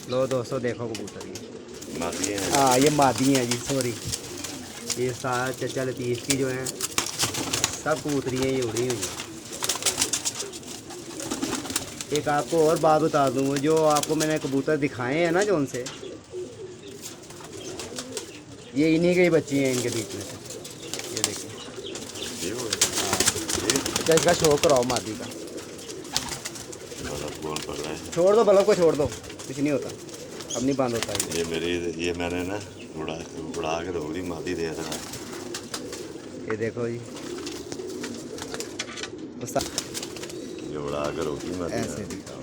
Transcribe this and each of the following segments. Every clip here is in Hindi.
लो दोस्तों देखो कबूतर ये। मादी है। हाँ ये मादी हैं जी, सॉरी। ये सारा चचा लतीफ़ की जो है सब कबूतरियाँ ये उड़ी हुई हैं। एक आपको और बात बता दूँ, जो आपको मैंने कबूतर दिखाए हैं ना जो उनसे, ये इन्हीं के ही बच्ची हैं इनके बीच में से। ये देखिए। ये वो है। अच्छा इसका शो कराओ मादी का। बल्ब गोल पड़ रहा है। छोड़ दो बल्ब को, छोड़ दो, कुछ नहीं होता, अब नहीं बंद होता ये मेरी, ये मैंने ना उड़ा के रोक दी, मादी दे रहा है। ये देखो जी, ये उड़ा के रोक दी मादी ऐसे ने। दिखाओ।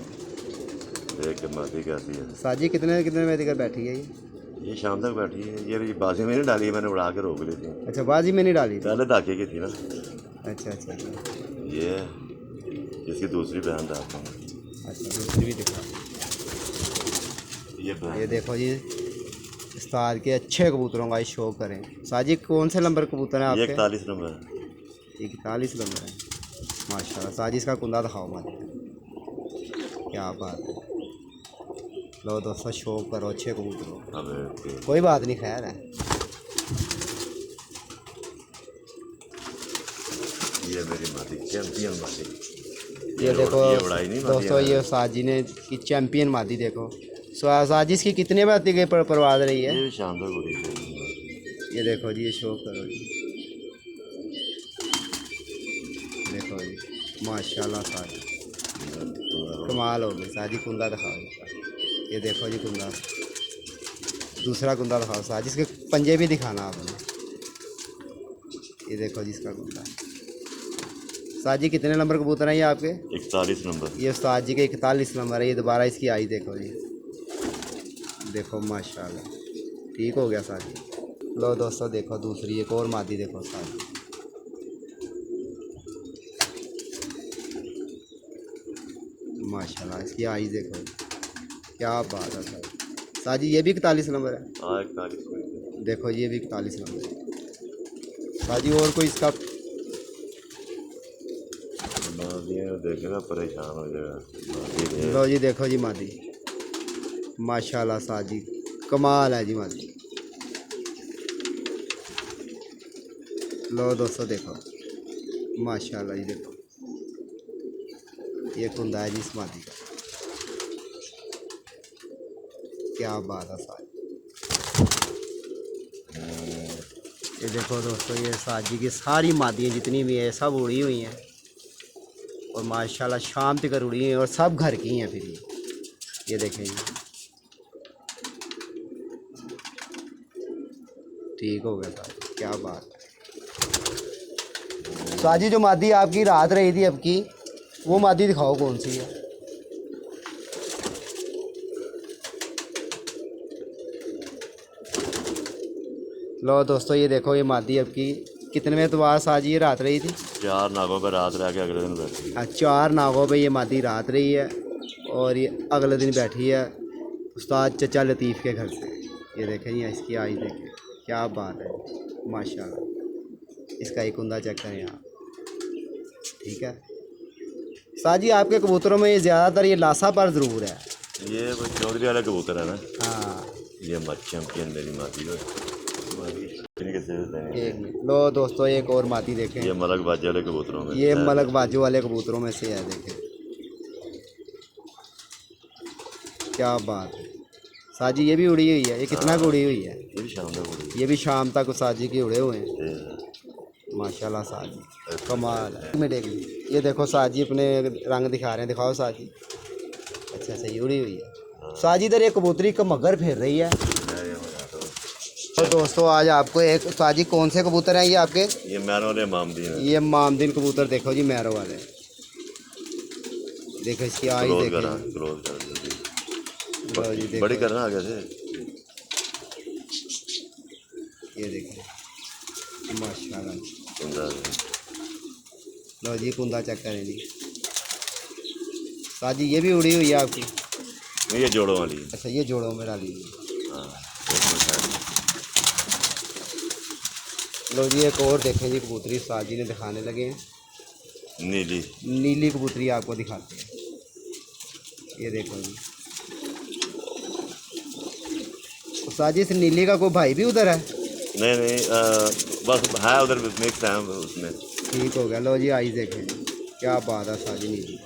देख के मादी कैसी है। साजी कितने कितने बजे तक बैठी है ये शाम तक बैठी है। ये बाजी में नहीं डाली, मैंने उड़ा के रोक ली थी। अच्छा बाजी में नहीं डाली थी। पहले धागे की थी ना। अच्छा अच्छा अच्छा। ये इसकी दूसरी बहन था। अच्छा दूसरी भी दिखा। ये ये देखो जी, उस्ताद के अच्छे कबूतरों का शौक करें। साजी कौन से नंबर कबूतर है ये आपके? 41 नंबर है। 41 नंबर है। माशाल्लाह। साजी इसका कुंदा दिखाओ मालिक, क्या बात है। लो दोस्तों शौक करो अच्छे कबूतरों। अबे कोई बात नहीं, खैर है। ये मेरी मादी चैंपियन मादी। ये देखो ये उड़ाई नहीं मादी दोस्तों, ये साजी ने की चैंपियन मादी देखो। साजी इसकी कितने बजे की परवाज रही है? ये भी शाम तक उड़ी थी। ये देखो जी, ये शो करो जी, देखो जी माशाल्लाह साजी कमाल हो गई। साजी कुंदा दिखाओ इसका। ये देखो जी कुंदा, दूसरा कुंदा दिखाओ साजी, इसके पंजे भी दिखाना आपने। ये देखो जी इसका कुंदा। साजी कितने नंबर कबूतर हैं ये आपके? 41 नंबर। ये उस्ताद जी के 41 नंबर है। ये दोबारा इसकी आई देखो जी, देखो माशाल्लाह ठीक हो गया साजी। लो दोस्तों देखो दूसरी एक और मादी देखो साजी, माशाल्लाह इसकी आई देखो, क्या बात है साजी। साजी ये भी 41 नंबर है। हाँ 41। देखो ये भी 41 नंबर है साजी। और कोई इसका? देखेगा परेशान हो जाएगा। लो जी देखो जी मादी, माशाल्लाह साजी कमाल है जी मादी। लो दोस्तों देखो माशाल्लाह जी, देखो ये कुंदा है जी इस मादी का, क्या बात है साजी। ये देखो दोस्तों, ये साजी की सारी मादियाँ जितनी भी है सब उड़ी हुई हैं और माशाल्लाह शाम तक उड़ी हैं और सब घर की हैं। फिर ये देखें जी, ठीक हो गया साजी, क्या बात है। साजी जो मादी आपकी रात रही थी अब की, वो मादी दिखाओ कौन सी है। लो दोस्तों ये देखो, ये मादी अब की कितने में एतवार साजी ये रात रही थी? 4 नागों पर रात रह के अगले दिन बैठी। 4 नागों पे ये मादी रात रही है और ये अगले दिन बैठी है उस्ताद चचा लतीफ़ के घर से। ये देखें ये इसकी आई देखें, क्या बात है माशाल्लाह। इसका एक कुंदा चेक करें आप, ठीक है। साजी आपके कबूतरों में ये ज़्यादातर ये लासा पर ज़रूर है। ये वो चौधरी वाला कबूतर है ना। हाँ ये चैंपियन मेरी मादी है। एक मिनट। लो दोस्तों एक और मादी देखें, ये मलक बाजे वाले कबूतरों में, ये मलक बाजू वाले कबूतरों में से है, देखें क्या बात है। साजी ये भी उड़ी हुई है। ये कितना की उड़ी हुई है? ये भी शाम तक उड़ी। ये भी शाम तक साजी की उड़े हुए हैं। ये माशाल्लाह साजी कमाल है। में देख ली, ये देखो साजी अपने रंग दिखा रहे हैं, दिखाओ साजी। अच्छा अच्छा ये उड़ी हुई है साजी। इधर एक कबूतरी का मगर फिर रही है। तो दोस्तों आज आपको एक साजी कौन से कबूतर हैं ये आपके? ये मैरो वाले मामदीन है। ये मामदीन कबूतर देखो जी, मैरो वाले देखो, इसकी आई क्लोज देखो करा, क्लोज कर लो जी, देखो बड़ी करना आगे से। ये देखो माशाल्लाह। कुंदा लो जी कुंदा चेक करें जी। साजी ये भी उड़ी हुई है आपकी? ये जोड़ों वाली है। अच्छा ये जोड़ों में डाली हुई। हाँ। लो जी एक और देखें जी कबूतरी साजी ने दिखाने लगे हैं। नीली नीली कबूतरी आपको दिखाते हैं। ये देखो जी साजिद इस नीली का कोई भाई भी उधर है? नहीं नहीं बस है उधर मिक्स है उसमें। ठीक हो गया। लो जी आइस देखें, क्या बात है साजिद नीली।